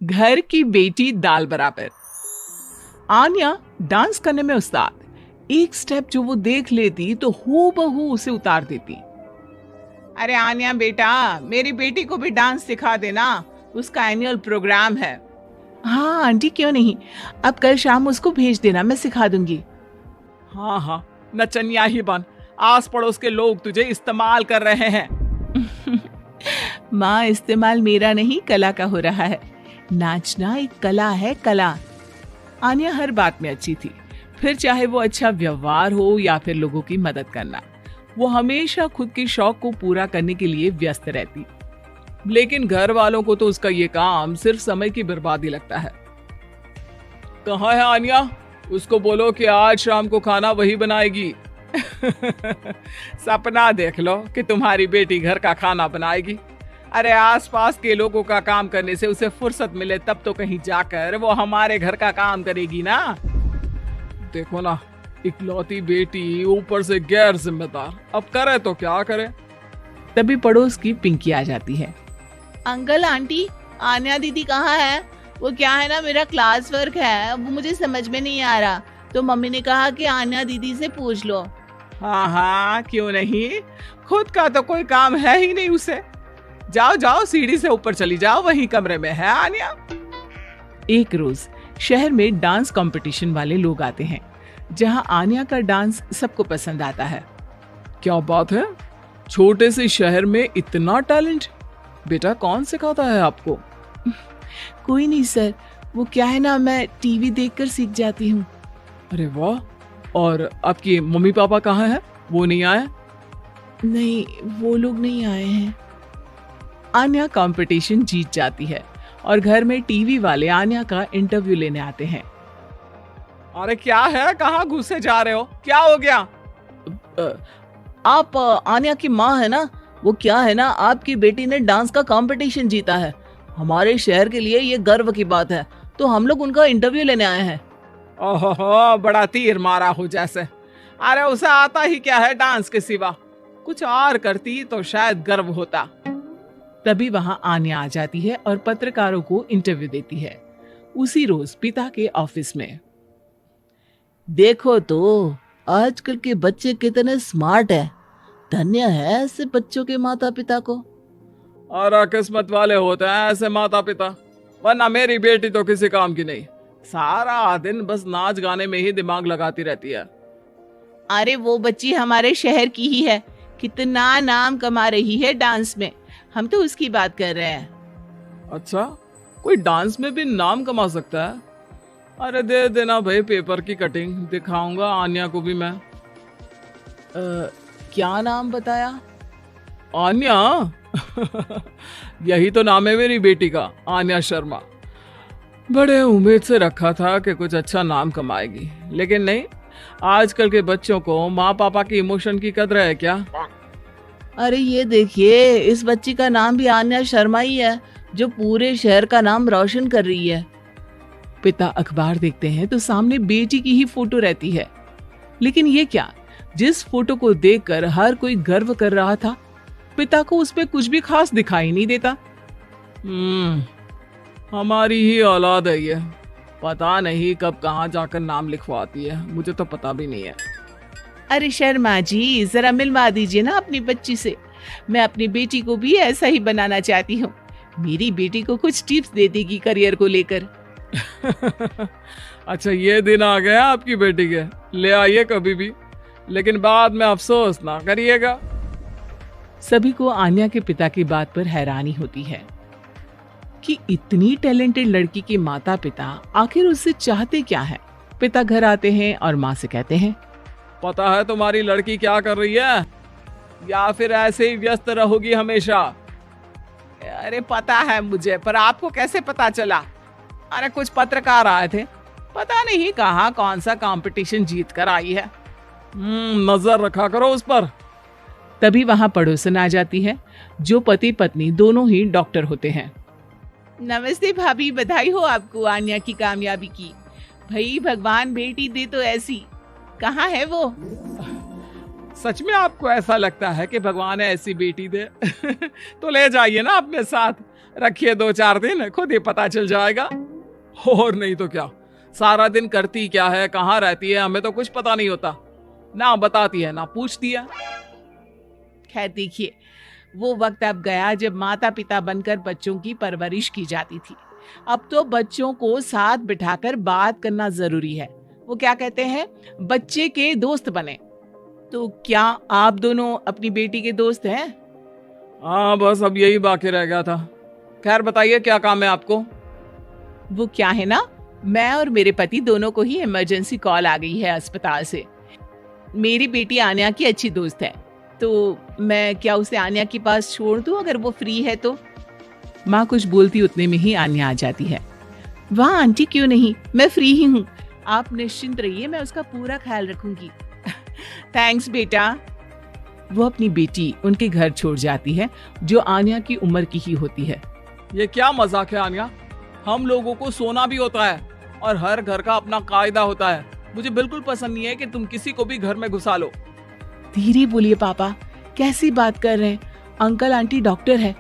घर की बेटी दाल बराबर। आन्या डांस करने में उस्ताद। एक स्टेप जो वो देख लेती तो हूबहू उसे उतार देती। अरे आन्या बेटा, मेरी बेटी को भी डांस सिखा देना, उसका एनुअल प्रोग्राम है। हाँ आंटी, क्यों नहीं, अब कल शाम उसको भेज देना, मैं सिखा दूंगी। हाँ हाँ, नचनिया ही बन, आस पड़ोस के लोग तुझे इस्तेमाल कर रहे हैं। माँ, इस्तेमाल मेरा नहीं कला का हो रहा है। नाचना एक कला है, कला। आन्या हर बात में अच्छी थी, फिर चाहे वो अच्छा व्यवहार हो या फिर लोगों की मदद करना, वो हमेशा खुद के शौक को पूरा करने के लिए व्यस्त रहती। लेकिन घर वालों को तो उसका ये काम सिर्फ समय की बर्बादी लगता है। कहाँ है आन्या? उसको बोलो कि आज शाम को खाना वही बनाएगी। सपना देख लो कि तुम्हारी बेटी घर का खाना बनाएगी। अरे आसपास के लोगों का काम करने से उसे फुर्सत मिले तब तो कहीं जाकर वो हमारे घर का काम करेगी ना। देखो ना, इकलौती बेटी, ऊपर से गैर जिम्मेदार, अब करे तो क्या करे। तभी पड़ोस की पिंकी आ जाती है। अंकल आंटी, आन्या दीदी कहाँ है? वो क्या है ना, मेरा क्लास वर्क है, वो मुझे समझ में नहीं आ रहा, तो मम्मी ने कहा कि आन्या दीदी से पूछ लो। हाँ हाँ, क्यों नहीं, खुद का तो कोई काम है ही नहीं उसे। जाओ जाओ, सीढ़ी से ऊपर चली जाओ, वही कमरे में है आन्या। एक रोज शहर में डांस कंपटीशन वाले लोग आते हैं, जहां आन्या का डांस सबको पसंद आता है। क्या बात है, छोटे से शहर में इतना टैलेंट? बेटा कौन सिखाता है आपको? कोई नहीं सर, वो क्या है ना, मैं टीवी देखकर सीख जाती हूँ। अरे वाह, और आपके मम्मी पापा कहाँ हैं? वो नहीं आए? नहीं, वो लोग नहीं आए हैं। आन्या कंपटीशन जीत जाती है और घर में टीवी वाले आन्या का इंटरव्यू लेने आते हैं। अरे क्या है, कहाँ घुसे जा रहे हो, क्या हो गया? आप आन्या की माँ है ना? वो क्या है ना, आपकी बेटी ने डांस का कंपटीशन जीता है, हमारे शहर के लिए ये गर्व की बात है, तो हम लोग उनका इंटरव्यू लेने आए हैं। ओहो, बड़ा तीर मारा हो जैसे। अरे उसे आता ही क्या है डांस के सिवा, कुछ और करती तो शायद गर्व होता। तभी वहां आन्या आ जाती है और पत्रकारों को इंटरव्यू देती है। उसी रोज पिता के ऑफिस में। देखो तो आजकल के बच्चे कितने स्मार्ट हैं, धन्य है ऐसे बच्चों के माता पिता को। और किस्मत वाले होते हैं ऐसे माता पिता, वरना मेरी बेटी तो किसी काम की नहीं, सारा दिन बस नाच गाने में ही दिमाग लगाती रहती है। अरे वो बच्ची हमारे शहर की ही है, कितना नाम कमा रही है डांस में, हम तो उसकी बात कर रहे हैं। अच्छा, कोई डांस में भी नाम कमा सकता है? अरे दे देना भाई पेपर की कटिंग, दिखाऊंगा आन्या को भी मैं। क्या नाम बताया? आन्या? यही तो नाम है मेरी बेटी का, आन्या शर्मा। बड़े उम्मीद से रखा था कि कुछ अच्छा नाम कमाएगी, लेकिन नहीं, आजकल के बच्चों को माँ पापा की इमोशन की कदर है क्या? अरे ये देखिए, इस बच्ची का नाम भी आन्या शर्मा ही है, जो पूरे शहर का नाम रोशन कर रही है। पिता अखबार देखते हैं तो सामने बेटी की ही फोटो रहती है, लेकिन ये क्या, जिस फोटो को देखकर हर कोई गर्व कर रहा था, पिता को उस पे कुछ भी खास दिखाई नहीं देता। हमारी ही औलाद है ये, पता नहीं कब कहाँ जाकर नाम लिखवाती है, मुझे तो पता भी नहीं है। अरे शर्मा जी, जरा मिलवा दीजिए ना अपनी बच्ची से, मैं अपनी बेटी को भी ऐसा ही बनाना चाहती हूँ, मेरी बेटी को कुछ टिप्स दे देगी करियर को लेकर। अच्छा, ये दिन आ गया आपकी बेटी के, ले आइए कभी भी, लेकिन बाद में अफसोस ना करिएगा। सभी को आन्या के पिता की बात पर हैरानी होती है कि इतनी टैलेंटेड लड़की के माता पिता आखिर उससे चाहते क्या है। पिता घर आते हैं और माँ से कहते हैं, पता है तुम्हारी लड़की क्या कर रही है, या फिर ऐसे ही व्यस्त रहोगी हमेशा? अरे पता है मुझे, पर आपको कैसे पता चला? अरे कुछ पत्रकार आए थे, पता नहीं कहाँ कौन सा कंपटीशन जीत कर आई है, नजर रखा करो उस पर। तभी वहां पड़ोसन आ जाती है, जो पति पत्नी दोनों ही डॉक्टर होते हैं। नमस्ते भाभी, बधाई हो आपको आन्या की कामयाबी की। भाई भगवान बेटी दे तो ऐसी, कहाँ है वो? सच में आपको ऐसा लगता है कि भगवान ऐसी बेटी दे? तो ले जाइए ना अपने साथ, रखिए 2-4 दिन, खुद ही पता चल जाएगा। और नहीं तो क्या, सारा दिन करती क्या है, कहाँ रहती है, हमें तो कुछ पता नहीं होता। ना बताती है ना पूछती है। खैर देखिए, वो वक्त अब गया जब माता पिता बनकर बच्चों की परवरिश की जाती थी। अब तो बच्चों को साथ बिठाकर बात करना जरूरी है। वो क्या कहते हैं, बच्चे के दोस्त बने। तो क्या आप दोनों अपनी बेटी के दोस्त हैं? हाँ, बस अब यही बाकी रह गया था। खैर बताइए, क्या काम है आपको? वो क्या है ना, मैं और मेरे पति दोनों को ही इमरजेंसी कॉल आ गई है अस्पताल से। मेरी बेटी आन्या की अच्छी दोस्त है, तो मैं क्या उसे आन्या के पास छोड़ दूं अगर वो फ्री है तो? माँ कुछ बोलती उतने में ही आन्या आ जाती है। वाह आंटी, क्यों नहीं, मैं फ्री ही हूँ, आप निश्चिंत रहिए, मैं उसका पूरा ख्याल रखूंगी। थैंक्स बेटा। वो अपनी बेटी उनके घर छोड़ जाती है, जो आन्या की उम्र की ही होती है। ये क्या मजाक है आन्या? हम लोगों को सोना भी होता है और हर घर का अपना कायदा होता है। मुझे बिल्कुल पसंद नहीं है कि तुम किसी को भी घर में घुसा लो। धीरे बोलिए पापा, कैसी बात कर रहे हैं? अंकल आंटी डॉक्टर है,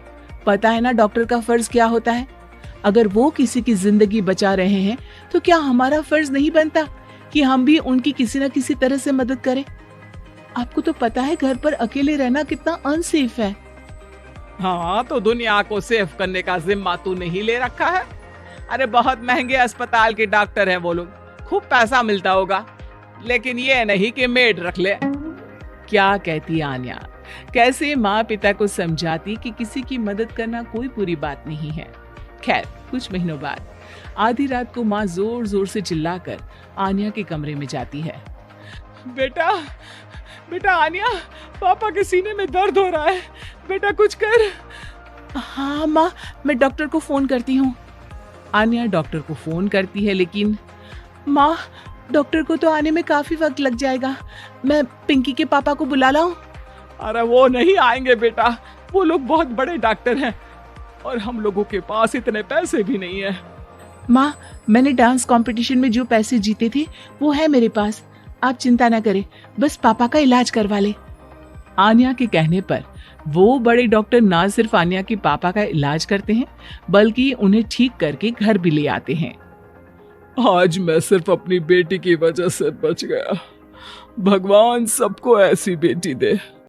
पता है ना डॉक्टर का फर्ज क्या होता है। अगर वो किसी की जिंदगी बचा रहे हैं तो क्या हमारा फर्ज नहीं बनता कि हम भी उनकी किसी न किसी तरह से मदद करें? आपको तो पता है घर पर अकेले रहना कितना अनसेफ है। हाँ, तो दुनिया को सेफ करने का जिम्मा तू नहीं ले रखा है? अरे बहुत महंगे अस्पताल के डॉक्टर हैं वो लोग, खूब पैसा मिलता होगा, लेकिन ये नहीं कि मेड रख ले। क्या कहती आन्या, कैसे माँ पिता को समझाती कि किसी की मदद करना कोई बुरी बात नहीं है। खैर कुछ महीनों बाद आधी रात को माँ जोर जोर से चिल्लाकर आन्या के कमरे में जाती है। बेटा बेटा आन्या, पापा के सीने में दर्द हो रहा है, बेटा कुछ कर। हाँ माँ, मैं डॉक्टर को फोन करती हूँ। आन्या डॉक्टर को फोन करती है, लेकिन माँ डॉक्टर को तो आने में काफी वक्त लग जाएगा, मैं पिंकी के पापा को बुला लाऊं? अरे वो नहीं आएंगे बेटा, वो लोग बहुत बड़े डॉक्टर हैं और हम लोगों के पास इतने पैसे भी नहीं है। माँ मैंने डांस कंपटीशन में जो पैसे जीते थे वो है मेरे पास, आप चिंता न करें, बस पापा का इलाज करवा ले। आन्या के कहने पर वो बड़े डॉक्टर ना सिर्फ आन्या के पापा का इलाज करते हैं बल्कि उन्हें ठीक करके घर भी ले आते हैं। आज मैं सिर्फ अपनी बेटी की वजह से बच गया। भगवान सबको ऐसी बेटी दे।